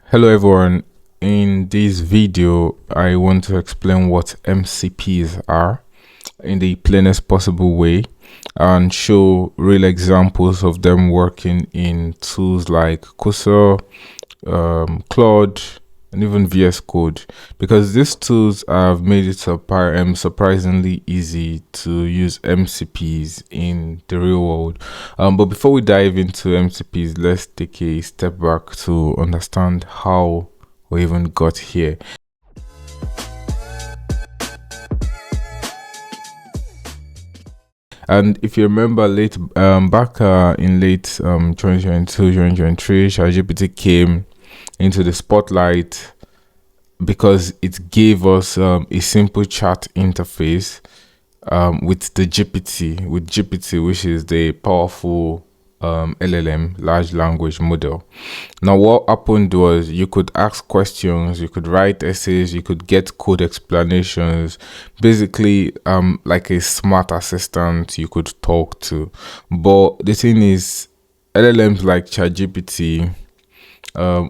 Hello everyone, in this video I want to explain what MCPs are in the plainest possible way and show real examples of them working in tools like Cursor, Claude, and even VS Code, because these tools have made it surprisingly easy to use MCPs in the real world. But before we dive into MCPs, let's take a step back to understand how we even got here. And if you remember back in late 2022, 2023, ChatGPT came into the spotlight because it gave us a simple chat interface with GPT, which is the powerful LLM, large language model. Now what happened was you could ask questions, you could write essays, you could get code explanations, basically like a smart assistant you could talk to. But the thing is, LLMs like ChatGPT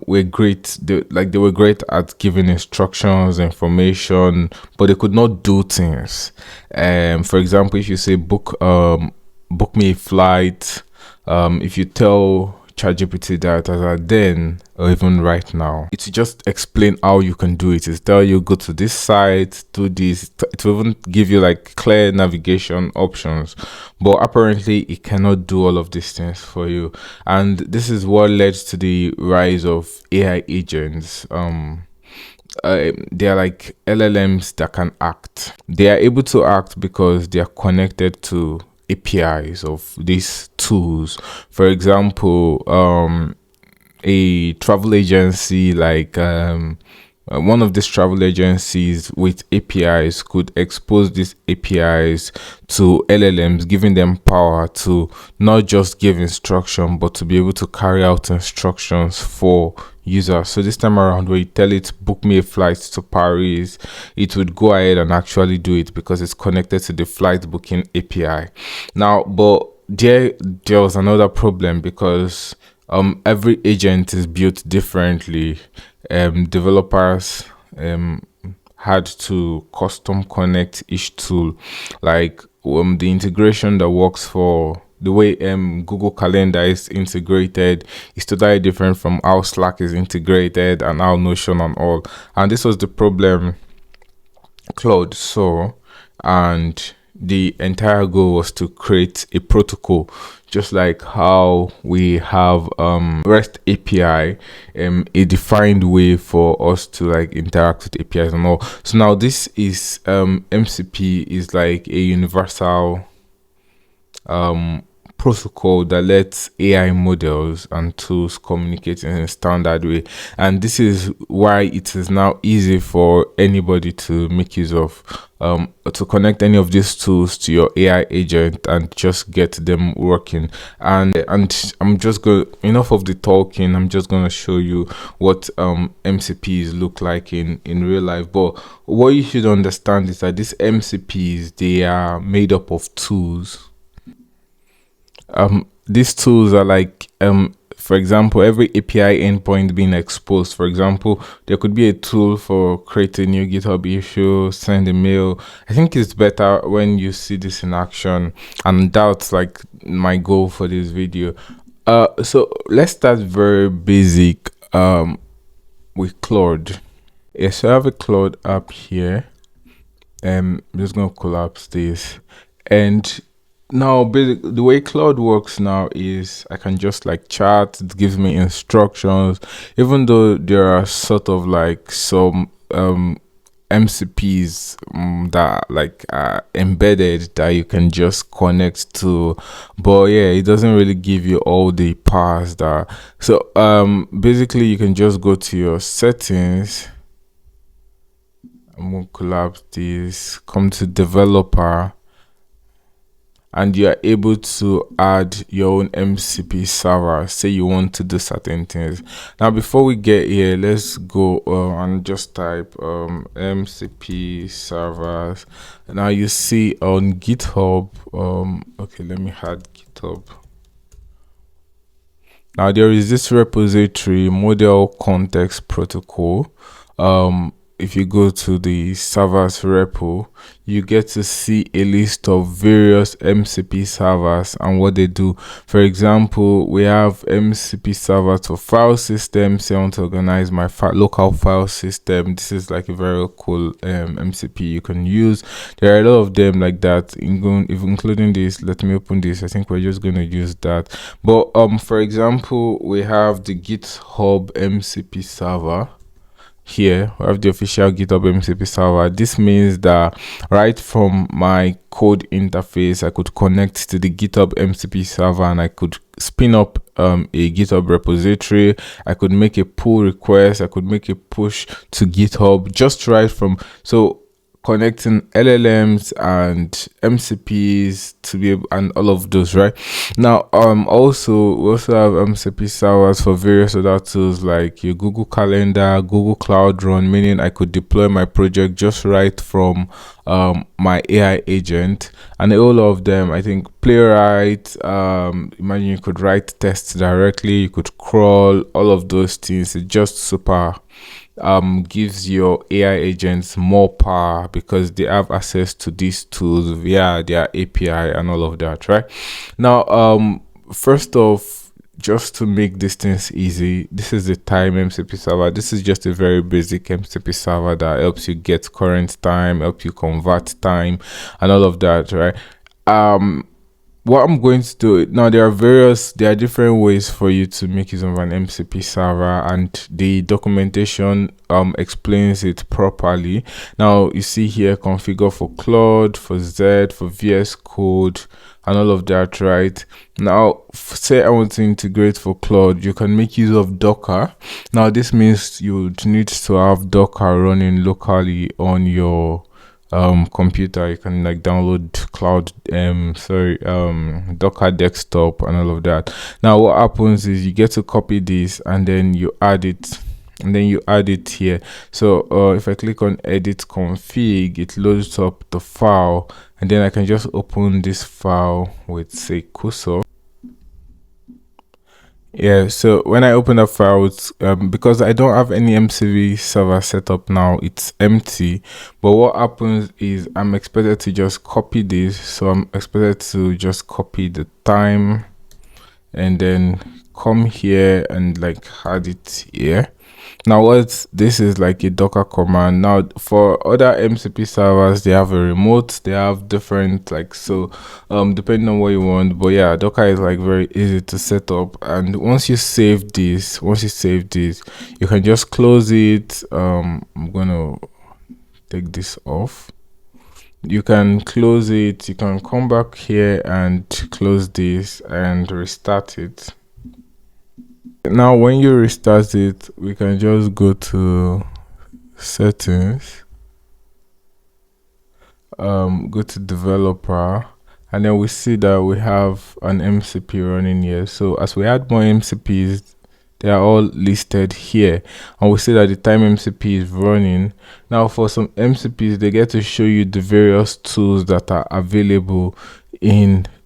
were great. They were great at giving instructions, information, but they could not do things. For example, if you say book me a flight, if you tell ChatGPT that as a then or even right now, it's just explain how you can do it. It's tell you go to this site, do this. It will even give you like clear navigation options, but apparently it cannot do all of these things for you. And this is what led to the rise of AI agents. They are like LLMs that can act. They are able to act because they are connected to APIs of these tools. For example, a travel agency like one of these travel agencies with APIs could expose these APIs to LLMs, giving them power to not just give instruction, but to be able to carry out instructions for users. So this time around, when you tell it book me a flight to Paris, it would go ahead and actually do it because it's connected to the flight booking API. Now, but there was another problem because every agent is built differently. Developers had to custom connect each tool, like the integration that works for the way Google Calendar is integrated is totally different from how Slack is integrated and how Notion and all. And this was the problem Claude saw, and the entire goal was to create a protocol, just like how we have REST API, a defined way for us to like interact with APIs and all. So now this is MCP is like a universal protocol that lets AI models and tools communicate in a standard way, and this is why it is now easy for anybody to make use of to connect any of these tools to your AI agent and just get them working. And I'm just going enough of the talking. I'm just going to show you what MCPs look like in real life. But what you should understand is that these MCPs, they are made up of tools. These tools are like for example, every API endpoint being exposed. For example, there could be a tool for create a new GitHub issue, send a mail. I think it's better when you see this in action, and that's like my goal for this video. So let's start very basic with Claude. Yes, so I have a Claude app here. I'm just gonna collapse this, and now basically the way Claude works now is I can just like chat. It gives me instructions, even though there are sort of like some MCPs that like are embedded that you can just connect to, but yeah, it doesn't really give you all the powers that. So basically you can just go to your settings. I'm gonna collapse this, come to developer, and you are able to add your own MCP server. Say you want to do certain things. Now before we get here, let's go and just type MCP servers. Now you see on GitHub, okay, let me add GitHub. Now there is this repository model context protocol. If you go to the servers repo, you get to see a list of various MCP servers and what they do. For example, we have MCP servers for file systems. Say I want to organize my local file system. This is like a very cool MCP you can use. There are a lot of them like that, including this. Let me open this. I think we're just going to use that. But for example, we have the GitHub MCP server. Here we have the official GitHub MCP server. This means that right from my code interface, I could connect to the GitHub MCP server and I could spin up a GitHub repository. I could make a pull request. I could make a push to GitHub just right from, so connecting LLMs and MCPs to be able, and all of those, right? Now also we also have MCP servers for various other tools like your Google Calendar, Google Cloud Run, meaning I could deploy my project just right from my AI agent. And all of them, I think Playwright, imagine you could write tests directly, you could crawl, all of those things. It's just super gives your AI agents more power because they have access to these tools via their API and all of that, right? Now first off, just to make these things easy, this is the time MCP server. This is just a very basic MCP server that helps you get current time, help you convert time and all of that, right? What I'm going to do now, there are different ways for you to make use of an MCP server, and the documentation explains it properly. Now you see here, configure for Claude, for Z, for VS Code and all of that, right? Now say I want to integrate for Claude, you can make use of Docker. Now this means you would need to have Docker running locally on your computer. You can like download Cloud Docker desktop and all of that. Now what happens is you get to copy this and then you add it, and then you add it here. So if I click on edit config, it loads up the file, and then I can just open this file with say Cursor. Yeah, so when I open up files, because I don't have any MCP server set up now, it's empty. But what happens is I'm expected to just copy this. So I'm expected to just copy the time and then come here and like add it here. Now this is like a Docker command. Now for other MCP servers, they have a remote, they have different like, so depending on what you want. But yeah, Docker is like very easy to set up. And once you save this, you can just close it. I'm gonna take this off. You can close it, you can come back here and close this and restart it. Now when you restart it, we can just go to settings, go to developer, and then we see that we have an MCP running here. So as we add more MCPs, they are all listed here, and we see that the time MCP is running. Now for some MCPs, they get to show you the various tools that are available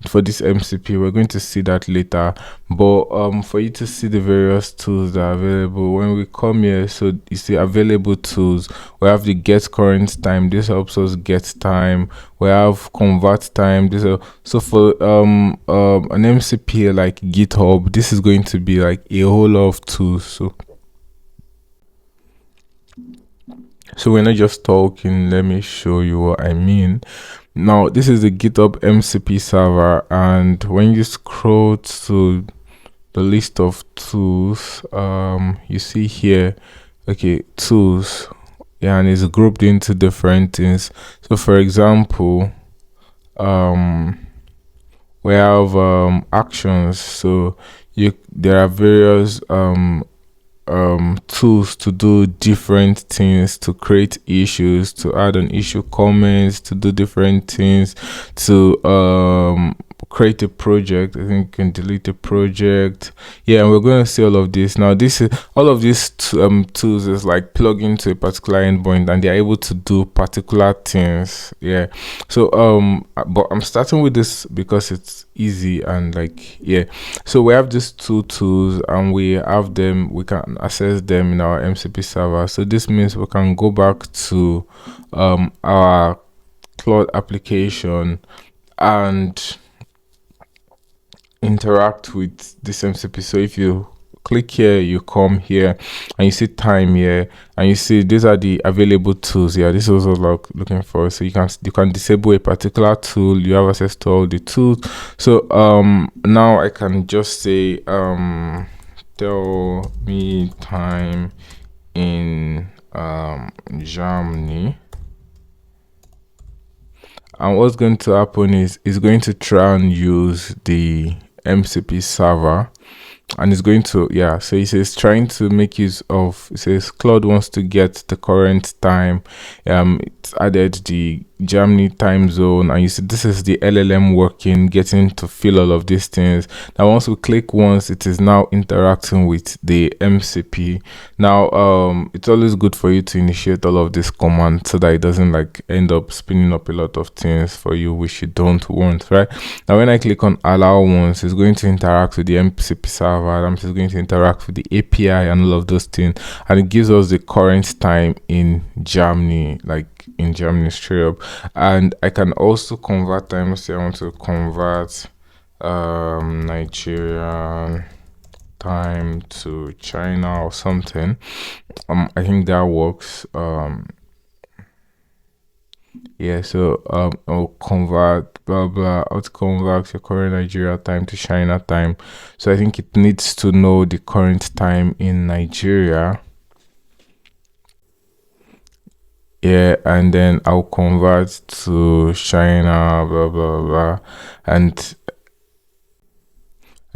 for this MCP. We're going to see that later, but for you to see the various tools that are available, when we come here, so you see available tools, we have the get current time. This helps us get time. We have convert time. So for an MCP like GitHub, this is going to be like a whole lot of tools. So we're not just talking, let me show you what I mean. Now this is the GitHub MCP server, and when you scroll to the list of tools, you see here, okay, tools, yeah, and it's grouped into different things. So for example, we have actions. So there are various tools to do different things, to create issues, to add an issue comments, to do different things, to create a project. I think you can delete a project. Yeah, and we're going to see all of this. Now this is all of these tools is like plug into a particular endpoint, and they're able to do particular things. Yeah, so but I'm starting with this because it's easy, and like, yeah, so we have these two tools, and we have them, we can access them in our MCP server. So this means we can go back to our Claude application and interact with this MCP. So if you click here, you come here and you see time here, and you see these are the available tools here. This is also like looking for, so you can disable a particular tool. You have access to all the tools. So now I can just say tell me time in Germany. And what's going to happen is it's going to try and use the MCP server, and it's going to, yeah, so it says trying to make use of, it says Claude wants to get the current time. It's added the Germany time zone, and you see this is the LLM working, getting to feel all of these things. Now once we click once, it is now interacting with the MCP. Now it's always good for you to initiate all of this command so that it doesn't like end up spinning up a lot of things for you which you don't want, right? Now when I click on allow once, it's going to interact with the MCP server, and it's going to interact with the API and all of those things, and it gives us the current time in Germany, like in Germany straight up. And I can also convert time. Say I want to convert Nigerian time to China or something. I think that works. Yeah, so I'll convert blah blah. I'll convert your current Nigeria time to China time. So I think it needs to know the current time in Nigeria. Yeah, and then I'll convert to China, blah blah blah, and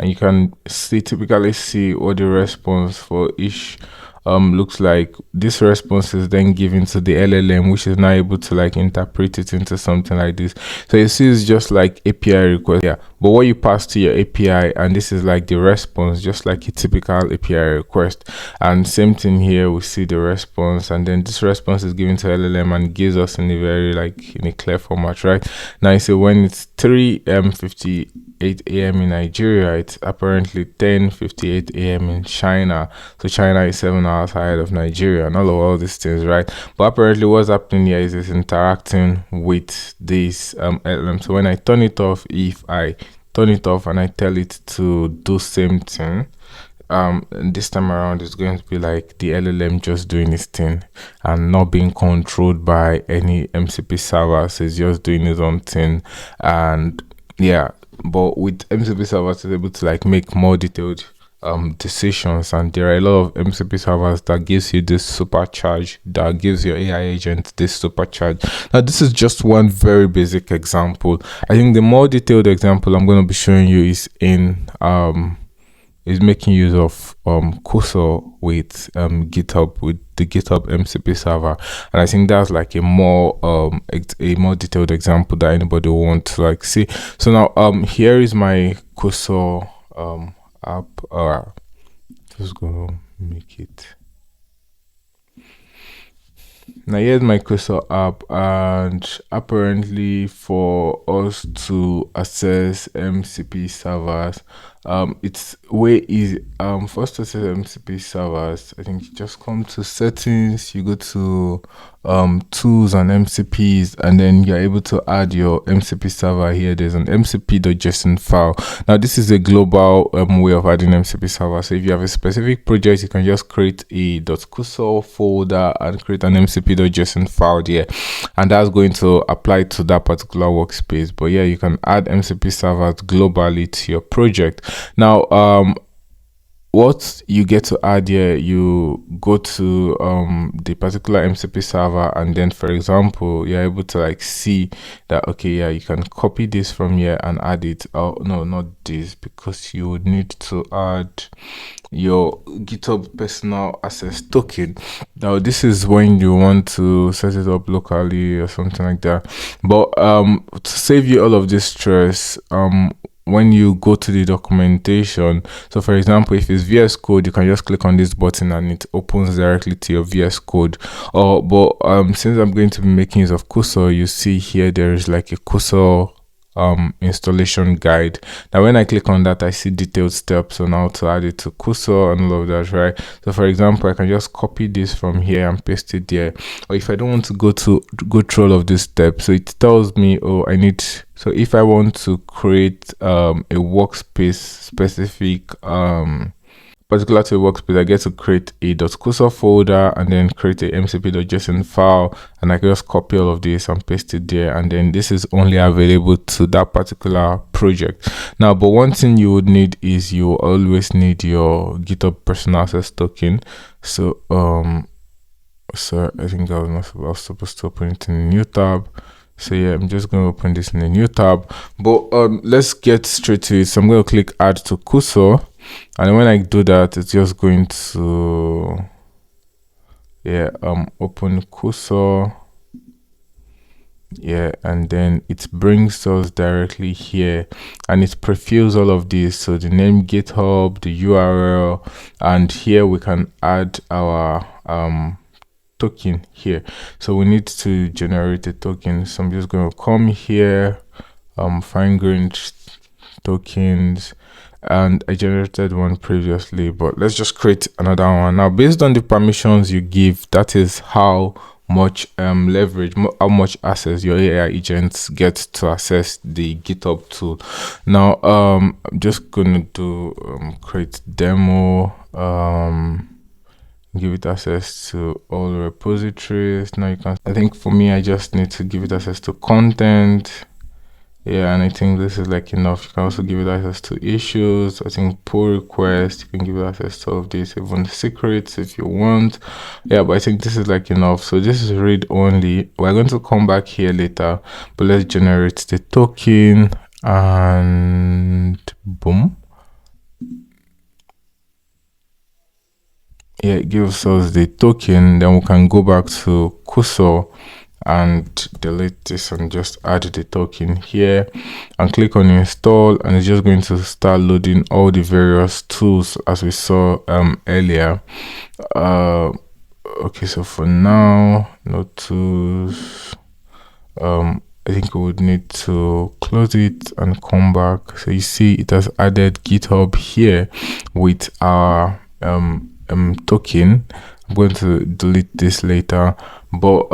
you can typically see what the response for each looks like. This response is then given to the LLM, which is now able to like interpret it into something like this. So you see, it's just like API request, yeah, but what you pass to your API, and this is like the response, just like a typical API request. And same thing here, we see the response, and then this response is given to LLM and gives us in a very like in a clear format, right? Now you see when it's 3:58 a.m. in Nigeria, it's apparently 10:58 a.m. in China. So China is 7 hours ahead of Nigeria, and all these things, right? But apparently what's happening here is it's interacting with this LLM. So when I turn it off, if I turn it off and I tell it to do same thing, this time around it's going to be like the LLM just doing its thing and not being controlled by any MCP server. So it's just doing its own thing. And yeah, but with MCP servers, it's able to like make more detailed decisions, and there are a lot of MCP servers that gives you this supercharge, that gives your AI agent this supercharge. Now this is just one very basic example. I think the more detailed example I'm going to be showing you is in is making use of Cursor with GitHub, with the GitHub MCP server, and I think that's like a more detailed example that anybody will want to like see. So now here is my Cursor app. Just gonna make it. Now here's my Cursor app, and apparently for us to access MCP servers, it's way easy. For us to access MCP servers, I think you just come to settings, you go to tools and MCPs, and then you're able to add your MCP server here. There's an mcp.json file. Now this is a global way of adding MCP server. So if you have a specific project, you can just create a .cursor folder and create an mcp.json file there, and that's going to apply to that particular workspace. But yeah, you can add MCP servers globally to your project. Now what you get to add here, you go to the particular MCP server, and then for example you're able to like see that, okay, yeah, you can copy this from here and add it. Oh no, not this, because you would need to add, your GitHub personal access token. Now this is when you want to set it up locally or something like that. But to save you all of this stress, when you go to the documentation, so for example, if it's VS Code, you can just click on this button and it opens directly to your VS Code. But since I'm going to be making use of Cursor, you see here there is like a Cursor installation guide. Now when I click on that, I see detailed steps on how to add it to Cursor and all of that, right? So for example, I can just copy this from here and paste it there. Or if I don't want to go through all of these steps, so it tells me, oh, I need, so if I want to create a workspace specific particular to a workspace, I get to create a .cursor folder and then create a mcp.json file, and I can just copy all of this and paste it there, and then this is only available to that particular project. Now, but one thing you would need is you always need your GitHub personal access token. So so I think I was supposed to open it in a new tab. So yeah, I'm just going to open this in a new tab. But let's get straight to it. So I'm going to click add to Cursor, and when I do that, it's just going to open Cursor. Yeah, and then it brings us directly here, and it prefills all of this. So the name GitHub, the URL, and here we can add our token here. So we need to generate a token. So I'm just going to come here, fine grained tokens, and I generated one previously, but let's just create another one. Now, based on the permissions you give, that is how much leverage, how much access your AI agents get to access the GitHub tool. Now I'm just gonna do create demo, give it access to all repositories. Now you can, I think for me, I just need to give it access to content. Yeah, and I think this is like enough. You can also give it access to issues. I think pull request, you can give it access to all of this, even secrets if you want. Yeah, but I think this is like enough. So this is read only. We're going to come back here later, but let's generate the token, and boom. Yeah, it gives us the token. Then we can go back to Cursor and delete this and just add the token here and click on install, and it's just going to start loading all the various tools as we saw earlier. Okay, so for now, no tools. I think we would need to close it and come back. So you see it has added GitHub here with our token. I'm going to delete this later, but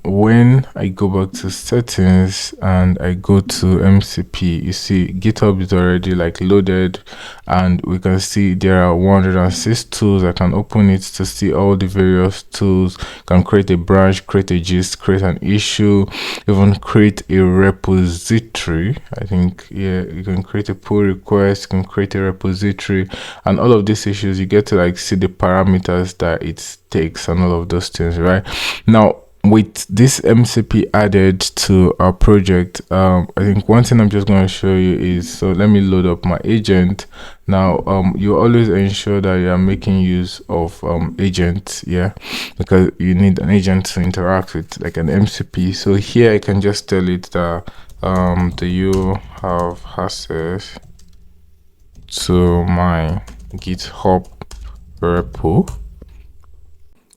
when I go back to settings and I go to MCP, you see GitHub is already like loaded, and we can see there are 106 tools. I can open it to see all the various tools. You can create a branch, create a gist, create an issue, even create a repository. I think, yeah, you can create a pull request, you can create a repository, and all of these issues, you get to like see the parameters that it takes and all of those things, right? Now, with this MCP added to our project, I think one thing I'm just going to show you is, so let me load up my agent. Now, you always ensure that you are making use of agents, yeah, because you need an agent to interact with, like an MCP. So here I can just tell it that do you have access to my GitHub repo?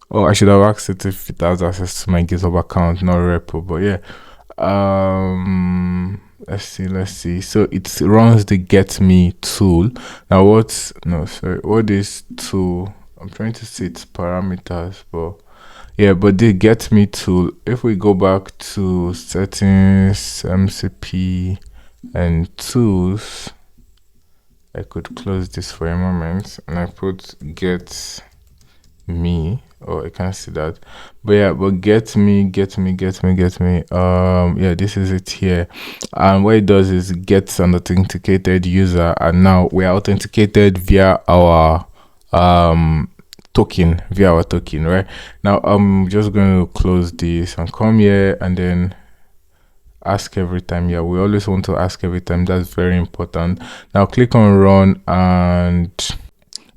Oh, I should have asked it if it has access to my GitHub account, not repo, but yeah. Let's see. So it runs the get me tool. Now what is tool? I'm trying to see its parameters, but yeah, but the get me tool, if we go back to settings, MCP and tools, I could close this for a moment and I put get me. Oh, I can't see that, but yeah, but get me, yeah, this is it here, and what it does is it gets an authenticated user, and now we are authenticated via our token, right? Now I'm just going to close this and come here and then ask every time. Yeah, we always want to ask every time. That's very important. Now click on run, and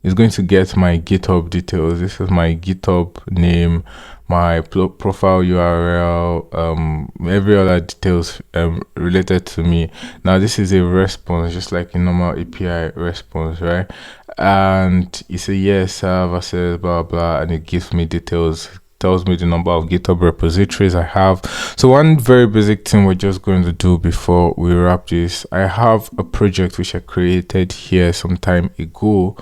it's going to get my GitHub details. This is my GitHub name, my profile URL, every other details related to me. Now this is a response, just like a normal API response, right? And you say yes, I have access, blah blah, and it gives me details, tells me the number of GitHub repositories I have. So one very basic thing we're just going to do before we wrap this, I have a project which I created here some time ago.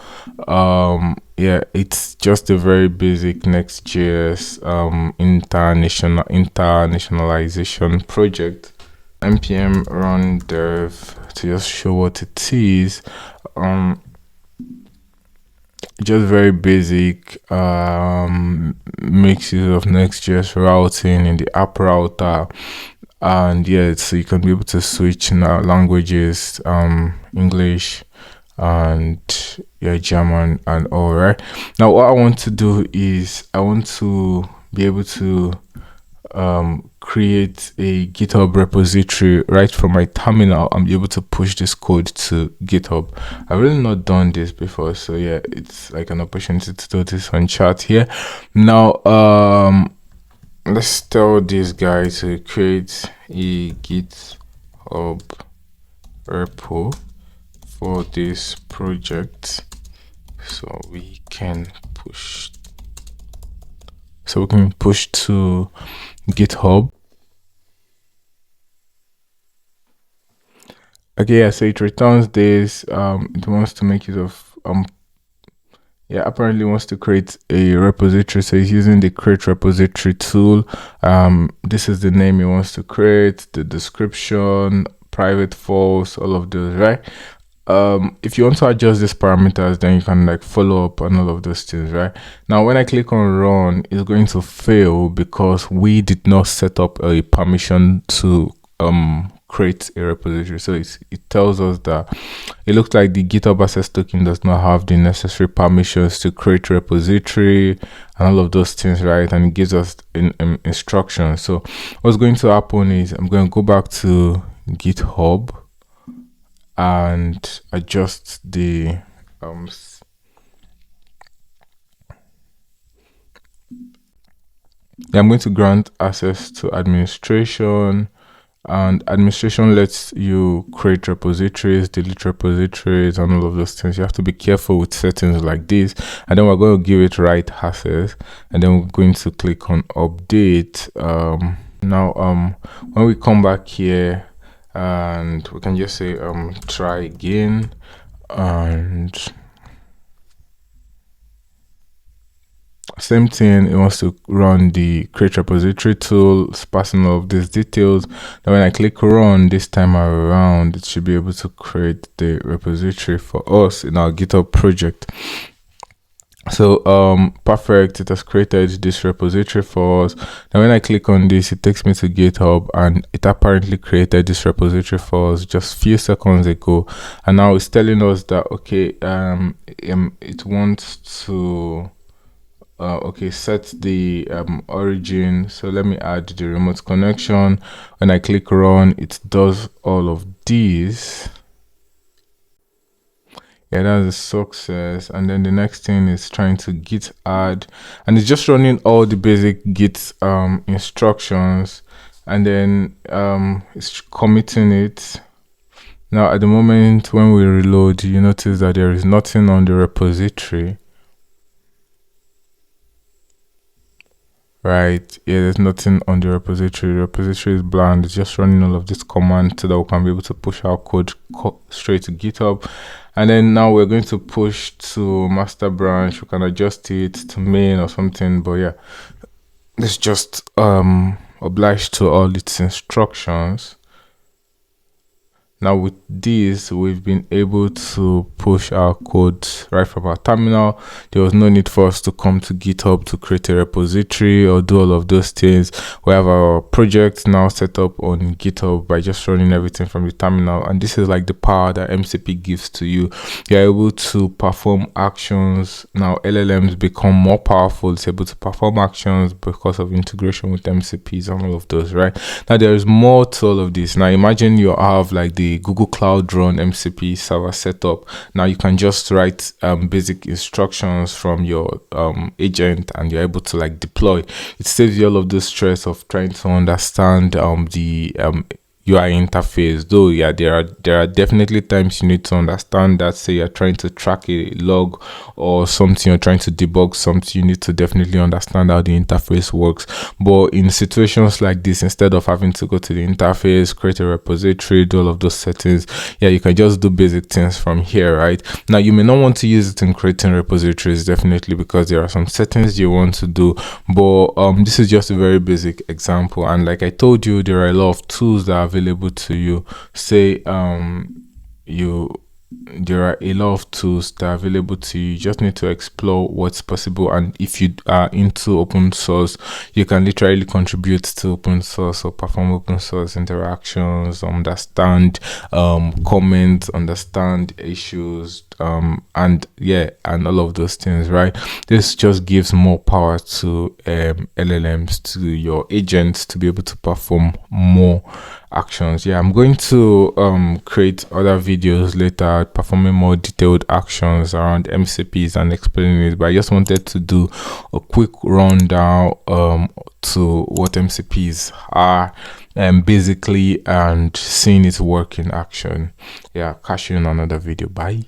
Yeah, it's just a very basic Next.js internationalization project. npm run dev to just show what it is. Just very basic, makes use of Next.js routing in the app router, and yeah, so you can be able to switch now languages, English and yeah, German and all. Right now, what I want to do is I want to be able to create a GitHub repository right from my terminal and be able to push this code to GitHub. I've really not done this before, so yeah, it's like an opportunity to do this on chat here. Now let's tell this guy to create a GitHub repo for this project, so we can push to GitHub. Okay, yeah, so it returns this. It wants to make use of yeah, apparently wants to create a repository, so he's using the create repository tool. This is the name he wants to create, the description, private, false, all of those, right? If you want to adjust these parameters, then you can like follow up on all of those things. Right now, when I click on run, it's going to fail because we did not set up a permission to create a repository. So it tells us that it looks like the GitHub access token does not have the necessary permissions to create a repository and all of those things, right? And it gives us instructions. So what's going to happen is I'm going to go back to GitHub and adjust the I'm going to grant access to administration, and administration lets you create repositories, delete repositories, and all of those things. You have to be careful with settings like this, and then we're going to give it right access, and then we're going to click on update. Now when we come back here, and we can just say try again, and same thing, it wants to run the create repository tool, passing all of these details. Now when I click run this time around, it should be able to create the repository for us in our GitHub project. So perfect, it has created this repository for us. Now when I click on this, it takes me to GitHub, and it apparently created this repository for us just a few seconds ago, and now it's telling us that okay, it wants to okay, set the origin. So let me add the remote connection. When I click run, it does all of these. Yeah, that's a success. And then the next thing is trying to git add, and it's just running all the basic git instructions, and then it's committing it. Now at the moment when we reload, you notice that there is nothing on the repository. Right, yeah, there's nothing on the repository. The repository is bland. It's just running all of this command so that we can be able to push our code straight to GitHub. And then now we're going to push to master branch. We can adjust it to main or something, but yeah, it's just obliged to all its instructions. Now with this, we've been able to push our code right from our terminal. There was no need for us to come to GitHub to create a repository or do all of those things. We have our project now set up on GitHub by just running everything from the terminal. And this is like the power that MCP gives to you. You're able to perform actions. Now LLMs become more powerful. It's able to perform actions because of integration with MCPs and all of those, right? Now there is more to all of this. Now imagine you have like the the Google Cloud Run MCP server setup. Now you can just write basic instructions from your agent, and you're able to like deploy. It saves you all of the stress of trying to understand the UI interface. Though yeah, there are definitely times you need to understand that. Say you're trying to track a log or something, you're trying to debug something, you need to definitely understand how the interface works. But in situations like this, instead of having to go to the interface, create a repository, do all of those settings, yeah, you can just do basic things from here. Right now, you may not want to use it in creating repositories, definitely, because there are some settings you want to do, but this is just a very basic example. And like I told you, there are a lot of tools that are available to you. Say there are a lot of tools that are available to you. You just need to explore what's possible. And if you are into open source, you can literally contribute to open source or perform open source interactions, understand comments, understand issues, and yeah, and all of those things, right? This just gives more power to LLMs, to your agents, to be able to perform more actions. Yeah, I'm going to create other videos later performing more detailed actions around MCPs and explaining it, but I just wanted to do a quick rundown to what MCPs are basically, and seeing it work in action. Yeah, catch you in another video. Bye.